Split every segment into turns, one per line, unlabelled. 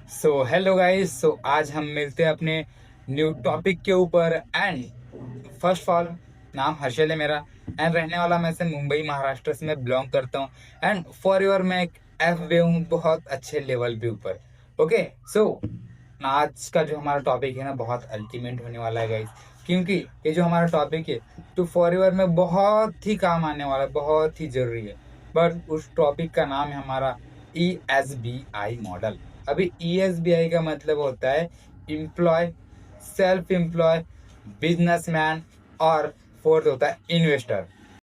So hello guys. आज हम मिलते हैं अपने न्यू टॉपिक के ऊपर। एंड फर्स्ट ऑफ ऑल, नाम हर्षल है मेरा। एंड रहने वाला मैं से मुंबई महाराष्ट्र से मैं बिलोंग करता हूँ। एंड फॉर योर मैं एक एफ वे हूँ, बहुत अच्छे लेवल पे ऊपर। ओके। सो आज का जो हमारा टॉपिक है ना, बहुत अल्टीमेट होने वाला है गाइस। क्योंकि ये जो हमारा टॉपिक है तो फॉर योर में बहुत ही काम आने वाला है, बहुत ही जरूरी है। बट उस टॉपिक का नाम है हमारा ESBI मॉडल। अभी ESBI का मतलब होता है इम्प्लॉय, सेल्फ एम्प्लॉय, बिजनेसमैन और फोर्थ होता है इन्वेस्टर।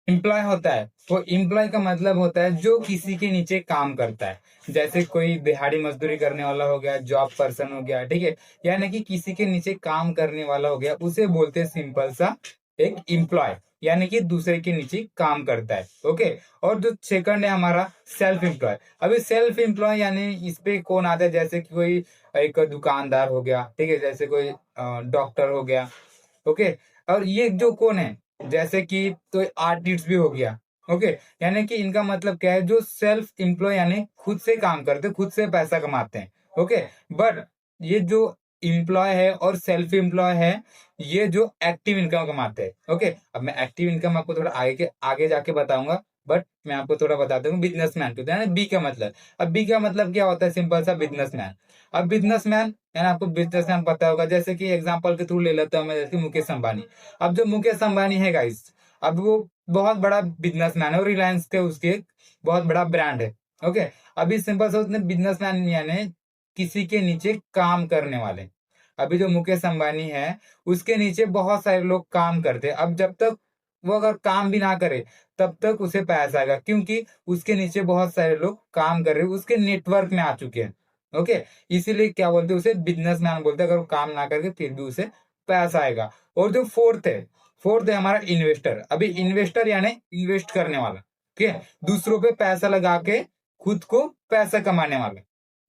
एम्प्लॉय होता है, वो एम्प्लॉय का मतलब होता है जो किसी के नीचे काम करता है। जैसे कोई दिहाड़ी मजदूरी करने वाला हो गया, जॉब पर्सन हो गया, ठीक है। यानी कि किसी के नीचे काम करने वाला हो गया, उसे बोलते हैं सिंपल सा एक एम्प्लॉय। यानी कि दूसरे के नीचे काम करता है। ओके। और जो सेकंड है हमारा सेल्फ एम्प्लॉय। अभी सेल्फ एम्प्लॉय यानी इस पे कौन आता है, जैसे कि कोई एक दुकानदार हो गया, ठीक है, जैसे कोई डॉक्टर हो गया। ओके। और ये जो कौन है, जैसे कि तो आर्टिस्ट भी हो गया। ओके। यानी कि इनका मतलब क्या है, जो सेल्फ एम्प्लॉय यानी खुद से काम करते, खुद से पैसा कमाते हैं। ओके। बट ये जो एम्प्लॉय है और सेल्फ एम्प्लॉय है, ये जो एक्टिव इनकम कमाते हैं। ओके। अब मैं एक्टिव इनकम आपको थोड़ा आगे जाके बताऊंगा। बट मैं आपको थोड़ा बता दूंगा बिजनेसमैन को, यानी बी का मतलब। अब बी का मतलब क्या होता है, सिंपल सा बिजनेसमैन। अब बिजनेसमैन यानी आपको बिजनेसमैन पता होगा, जैसे कि एग्जांपल के थ्रू ले लेता हूं मैं, जैसे मुकेश अंबानी। अब जो मुकेश अंबानी है गाइस, अब वो बहुत बड़ा बिजनेसमैन है और रिलायंस के उसके एक बहुत बड़ा ब्रांड है। ओके। अभी सिंपल से उसने बिजनेसमैन यानी किसी के नीचे काम करने वाले। अभी जो मुकेश अंबानी है, उसके नीचे बहुत सारे लोग काम करते हैं। अब जब तक वो अगर काम भी ना करे, तब तक उसे पैसा आएगा, क्योंकि उसके नीचे बहुत सारे लोग काम कर रहे हैं, उसके नेटवर्क में आ चुके हैं। ओके। इसीलिए क्या बोलते हैं, उसे बिजनेसमैन बोलते हैं। अगर वो काम ना करके फिर भी उसे पैसा आएगा। और जो फोर्थ है हमारा इन्वेस्टर। अभी इन्वेस्टर यानी इन्वेस्ट करने वाला, ठीक है, दूसरों पे पैसा लगा के खुद को पैसा कमाने वाला।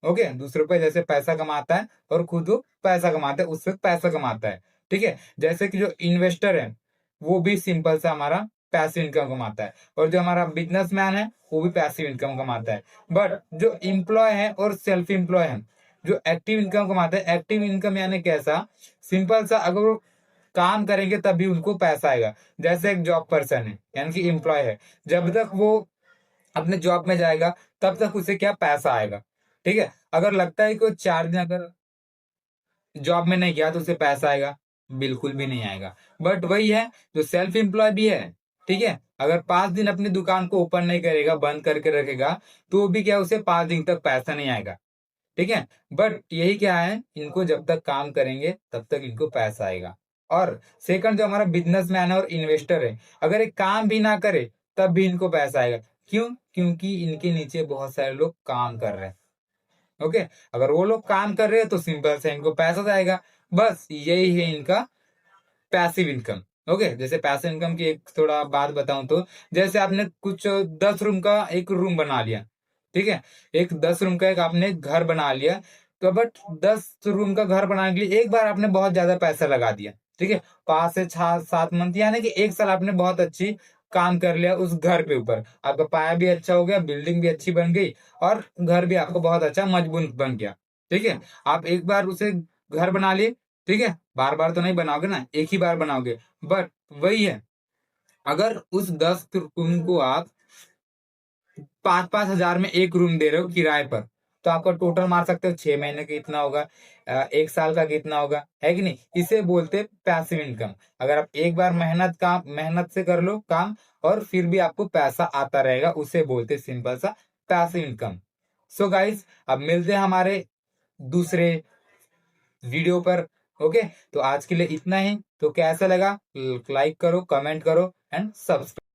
ओके। दूसरों पे जैसे पैसा कमाता है और खुद वो पैसा कमाता है, उससे पैसा कमाता है। ठीक है। जैसे कि जो इन्वेस्टर है, वो भी सिंपल सा हमारा पैसिव इनकम कमाता है। और जो हमारा बिजनेसमैन है, वो भी पैसिव इनकम कमाता है। बट जो एम्प्लॉय है और सेल्फ एम्प्लॉय है, जो एक्टिव इनकम कमाते हैं, एक्टिव इनकम यानी कैसा, सिंपल सा, अगर वो काम करेंगे तभी उनको पैसा आएगा। जैसे एक जॉब पर्सन है यानी कि एम्प्लॉय है, जब तक वो अपने जॉब में जाएगा तब तक उसे क्या पैसा आएगा। ठीक है। अगर लगता है कि वो 4 दिन अगर जॉब में नहीं गया तो उसे पैसा आएगा, बिल्कुल भी नहीं आएगा। बट वही है, जो सेल्फ एम्प्लॉय भी है, ठीक है, अगर 5 दिन अपनी दुकान को ओपन नहीं करेगा, बंद करके रखेगा, तो भी क्या, उसे 5 दिन तक पैसा नहीं आएगा। ठीक है। बट यही क्या है, इनको जब तक काम करेंगे तब तक इनको पैसा आएगा। और सेकंड जो हमारा बिजनेसमैन है और इन्वेस्टर है, अगर एक काम भी ना करे तब भी इनको पैसा आएगा। क्यों? क्योंकि इनके नीचे बहुत सारे लोग काम कर रहे हैं। ओके। अगर वो लोग काम कर रहे हैं तो सिंपल से इनको पैसा जाएगा। बस यही है इनका पैसिव इनकम। ओके। जैसे पैसिव इनकम की एक थोड़ा बात बताऊं तो, जैसे आपने कुछ 10 रूम का एक रूम बना लिया, ठीक है, एक 10 रूम का एक आपने घर बना लिया। तो बट 10 रूम का घर बनाने के लिए एक बार आपने बहुत ज्यादा पैसा लगा दिया, ठीक है, 5 से 7 मंथ यानी कि 1 साल आपने बहुत अच्छी काम कर लिया उस घर पे ऊपर, आपका पाया भी अच्छा हो गया, बिल्डिंग भी अच्छी बन गई, और घर भी आपका बहुत अच्छा मजबूत बन गया। ठीक है। आप एक बार उसे घर बना लिए, ठीक है, बार बार तो नहीं बनाओगे ना, एक ही बार बनाओगे। बट वही है, अगर उस 10 रूम को आप 5-5 हजार में एक रूम दे रहे हो किराए पर, तो आपका टोटल मार सकते हो 6 महीने का कितना होगा, 1 साल का कितना होगा, है कि नहीं। इसे बोलते पैसिव इनकम। अगर आप एक बार मेहनत से कर लो काम, और फिर भी आपको पैसा आता रहेगा, उसे बोलते सिंपल सा पैसिव इनकम। सो गाइस, अब मिलते हैं हमारे दूसरे वीडियो पर। ओके। तो आज के लिए इतना ही। तो कैसा लगा, लाइक करो, कमेंट करो एंड सब्सक्राइब।